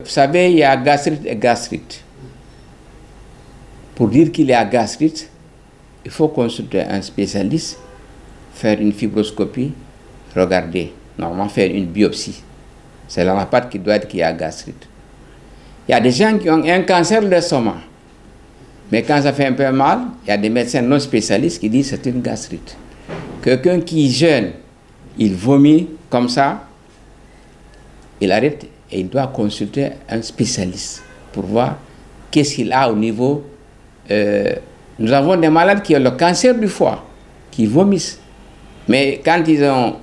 Vous savez, il y a gastrite et gastrite. Pour dire qu'il y a gastrite, il faut consulter un spécialiste, faire une fibroscopie, regarder, normalement faire une biopsie. C'est la part qui doit être qu'il y a gastrite. Il y a des gens qui ont un cancer de l'estomac, mais quand ça fait un peu mal, il y a des médecins non spécialistes qui disent que c'est une gastrite. Quelqu'un qui jeûne, il vomit comme ça, il arrête et il doit consulter un spécialiste pour voir qu'est-ce qu'il a au niveau. Nous avons des malades qui ont le cancer du foie, qui vomissent. Mais quand ils ont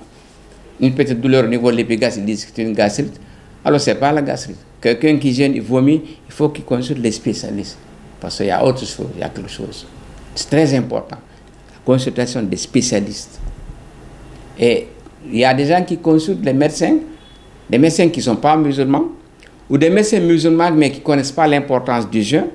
une petite douleur au niveau de l'épigastrique, ils disent que c'est une gastrite. Alors ce n'est pas la gastrite. Quelqu'un qui jeûne, il vomit, il faut qu'il consulte les spécialistes. Parce qu'il y a autre chose, il y a quelque chose. C'est très important. La consultation des spécialistes. Et il y a des gens qui consultent les médecins qui ne sont pas musulmans, ou des médecins musulmans mais qui ne connaissent pas l'importance du jeûne.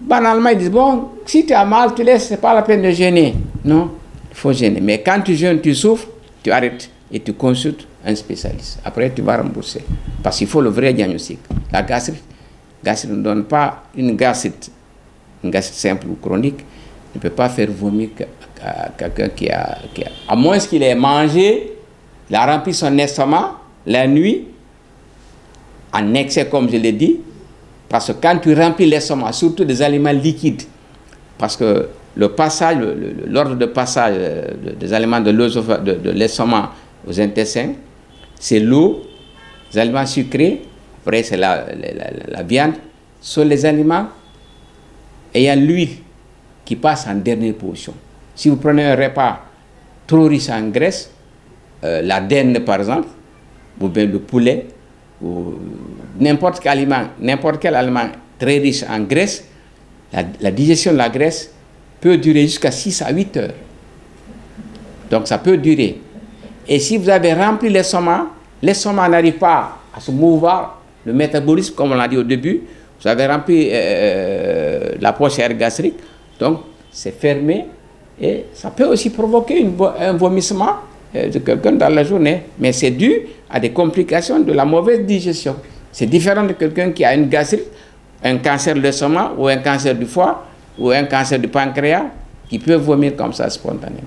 Banalement, ils disent, bon, si tu as mal, tu laisses, ce n'est pas la peine de jeûner. Non, il faut jeûner. Mais quand tu jeûnes, tu souffres, tu arrêtes et tu consultes un spécialiste. Après, tu vas rembourser. Parce qu'il faut le vrai diagnostic. La gastrite ne donne pas une gastrite simple ou chronique, ne peut pas faire vomir quelqu'un qui a... À moins qu'il ait mangé, il a rempli son estomac la nuit, en excès comme je l'ai dit, parce que quand tu remplis l'estomac, surtout des aliments liquides, parce que le passage, l'ordre de passage des aliments de l'estomac aux intestins, c'est l'eau, les aliments sucrés, après c'est la viande, sont les aliments ayant l'huile qui passe en dernière position. Si vous prenez un repas trop riche en graisse, la dinde par exemple, ou bien le poulet, ou n'importe quel aliment très riche en graisse, la digestion de la graisse peut durer jusqu'à 6 à 8 heures. Donc ça peut durer. Et si vous avez rempli l'estomac n'arrive pas à se mouvoir, le métabolisme, comme on l'a dit au début, vous avez rempli la poche gastrique, donc c'est fermé et ça peut aussi provoquer un vomissement de quelqu'un dans la journée. Mais c'est dû à des complications de la mauvaise digestion. C'est différent de quelqu'un qui a une gastrite, un cancer de l'estomac ou un cancer du foie ou un cancer du pancréas qui peut vomir comme ça spontanément.